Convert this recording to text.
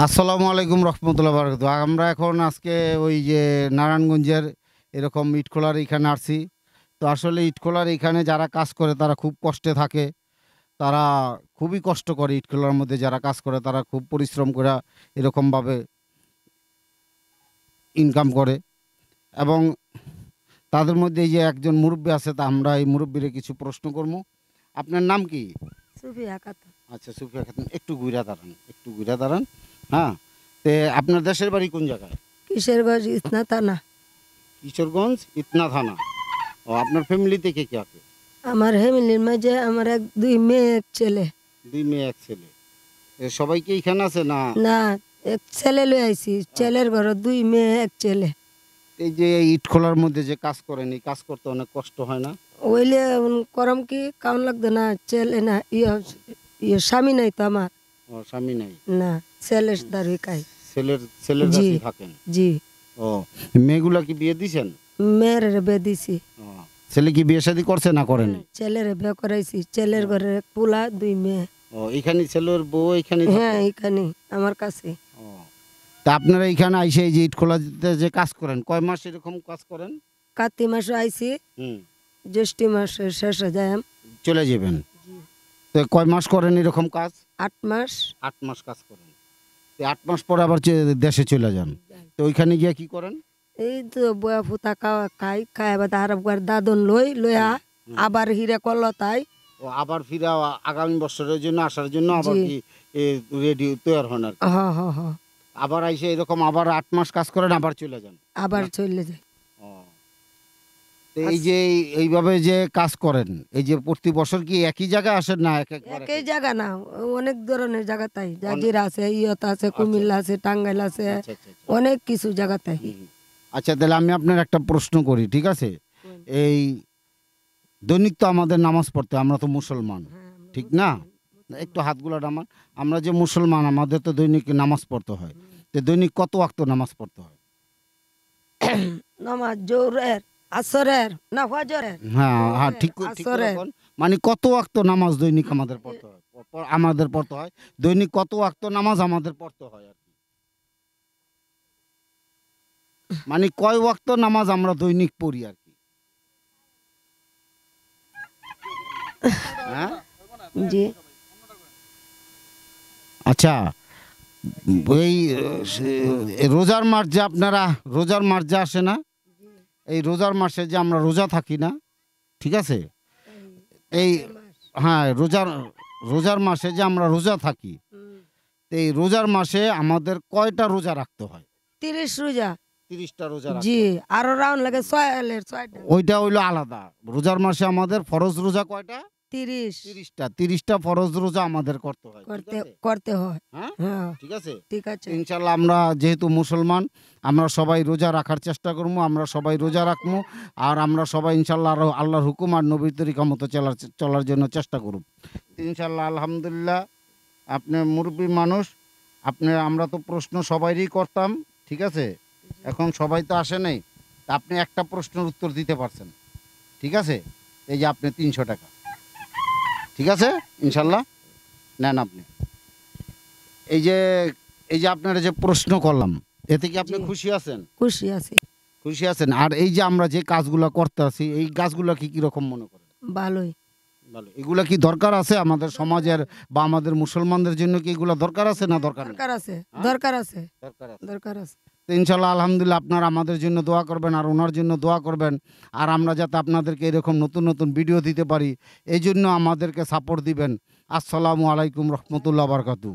আসসালামু আলাইকুম রহমতুল্লাহ বারাকাতু। আমরা এখন আজকে ওই যে নারায়ণগঞ্জের এরকম ইটখোলার এইখানে আসছি। তো আসলে ইটখোলার এইখানে যারা কাজ করে তারা খুব কষ্টে থাকে। তারা খুবই কষ্ট করে, ইটখোলার মধ্যে যারা কাজ করে তারা খুব পরিশ্রম করে এরকমভাবে ইনকাম করে। এবং তাদের মধ্যে এই যে একজন মুরব্বী আছে, তা আমরা এই মুরব্বীরে কিছু প্রশ্ন করবো। আপনার নাম কি? সুফিয়া খাতুন। আচ্ছা, সুফিয়া খাতুন, একটু ঘুরে দাঁড়ান। হ্যাঁ, তে আপনার দেশের বাড়ি কোন জায়গায়? কিশোরগঞ্জ ইসনা থানা। কিশোরগঞ্জ ইতনা থানা। ও, আপনার ফ্যামিলিতে কে কে আছে? আমার ফ্যামিলির মাঝে আমার দুই মেয়ে এক ছেলে। 2 মেয়ে 1 ছেলে। সবাই কি এখানে আছে না? না, এক ছেলে লই আইছি। ছেলের ঘরে 2 মেয়ে এক ছেলে। এই যে এই ইটখোলার মধ্যে যে কাজ করেন, এই কাজ করতে অনেক কষ্ট হয় না? ওইলে করম কি কাউন লাগতো না, ছেলে না স্বামী নাই তো আমার। ও, স্বামী নাই? না, ছেলের দাঁড়িয়ে খাই। ছেলের জি কাছেই থাকেন? জি। ও, মেয়েগুলা কি বিয়ে দিছেন? মেয়ের বিয়ে দিছি। ও, ছেলে কি বিয়ে শাদী করছে না করেনি? ছেলের বিয়ে করাইছি। ছেলের ঘরে এক পোলা 2 মেয়ে। ও, এখানে ছেলের বউ এখানে? হ্যাঁ, এখানে আমার কাছে। ও, তা আপনারা এখানে আইসে এই যে ইটখোলাতে যে কাজ করেন, কয় মাস এরকম কাজ করেন? কার্তিক মাসে আইছি, হুম, জ্যৈষ্ঠী মাসে শেষে যাই। চলে যাবেন। তো কয় মাস করেন এরকম কাজ? 8 মাস। 8 মাস কাজ করেন। তো 8 মাস পরে আবার দেশে চলে যান। তো ওইখানে গিয়ে কি করেন? এই তো বয়া ফুতা খাই আবার আর দাদন লইয়া আবার হিরে করলো তাই। ও, আবার ফিরে আগামী বছরের জন্য আসার জন্য আবার জি। কি রেডি তৈরি হন আর কি? হ হ হ। আবার আইসে এরকম আবার 8 মাস কাজ করেন, আবার চলে যান। আবার চলে যায়। ও, তো এই যে এইভাবে যে কাজ করেন, এই যে প্রতি বছর কি একই জায়গায় আসেন না এক একবার? একই জায়গা না, অনেক ধরনের জায়গা তাই। জাজিরা আছে, ইয়ত আছে, কুমিল্লা আছে, টাঙ্গাইল আছে, আচ্ছা আচ্ছা আচ্ছা। অনেক কিছু জায়গা তাই। হুম। আচ্ছা, তাহলে আমি আপনার একটা প্রশ্ন করি, ঠিক আছে? এই দৈনিক তো আমাদের নামাজ পড়তে, আমরা তো মুসলমান, ঠিক না? একটু হাতগুলো নামান। আমরা যে মুসলমান, আমাদের তো দৈনিক নামাজ পড়তে হয়। তো দৈনিক কত ওয়াক্ত নামাজ পড়তে হয়? নামাজ জোহরের, আসরের না ফজরের? হ্যাঁ হ্যাঁ, ঠিক ঠিক করে আসরের। বল। মানে কত ওয়াক্ত নামাজ দৈনিক আমাদের পড়তে হয়? আমাদের পড়তে হয় দৈনিক কত ওয়াক্ত নামাজ আমাদের পড়তে হয় আর কি? মানে কয় ওয়াক্ত নামাজ আমরা দৈনিক পড়ি আর কি? হ্যাঁ, জি। আচ্ছা, এই রোজার মাস যে আপনারা রোজার মাস যে আসে না, এই রোজার মাসে যে আমরা রোজা থাকি না, ঠিক আছে? এই হ্যাঁ, রোজার মাসে যে আমরা রোজা থাকি, তো এই রোজার মাসে আমাদের কয়টা রোজা রাখতে হয়? 30 রোজা। 30টা রোজা রাখতে জি, হয়। আরো রাউন্ড লাগে 6টা। ওইটা হইলো আলাদা। রোজার মাসে আমাদের ফরজ রোজা কয়টা? 30 30টা ফরজ রোজা আমাদের করতে হয়, ঠিক করতে আছে? করতে হয়। হ্যাঁ, হ্যাঁ, ঠিক আছে। ঠিক আছে। ইনশাল্লাহ আমরা যেহেতু মুসলমান, আমরা সবাই রোজা রাখার চেষ্টা করবো, আমরা সবাই রোজা রাখবো। আর আমরা সবাই ইনশাল্লাহ আল্লাহর হুকুম আর নবীর তরিকা মতো চলার জন্য চেষ্টা করব ইনশাল্লাহ। আলহামদুলিল্লাহ, আপনি মুরব্বী মানুষ, আমরা তো প্রশ্ন সবাইরই করতাম, ঠিক আছে? এখন সবাই তো আসে নাই, তা আপনি একটা প্রশ্নের উত্তর দিতে পারছেন, ঠিক আছে? এই যে আপনি 300 টাকা, ঠিক আছে? ইনশাল্লাহ নেন আপনি। এই যে আপনারা যে প্রশ্ন করলাম, এতে কি আপনি জি। খুশি আছেন? খুশি আছি। খুশি আছেন? আর এই যে আমরা যে কাজগুলো করতে আছি, এই কাজগুলো কি কিরকম মনে করেন? ভালোই। ভালো। এগুলা কি দরকার আছে আমাদের সমাজের বা আমাদের মুসলমানদের জন্য? কি এগুলো দরকার আছে না দরকার নেই? দরকার আছে, হ্যাঁ? দরকার আছে, দরকার আছে। দরকার আছে। তো ইনশাল্লাহ আলহামদুলিল্লাহ, আপনারা আমাদের জন্য দোয়া করবেন আর ওনার জন্য দোয়া করবেন। আর আমরা যাতে আপনাদেরকে এরকম নতুন নতুন ভিডিও দিতে পারি, এই জন্য আমাদেরকে সাপোর্ট দিবেন। আসসালামু আলাইকুম রহমতুল্লাহ বারকাতু।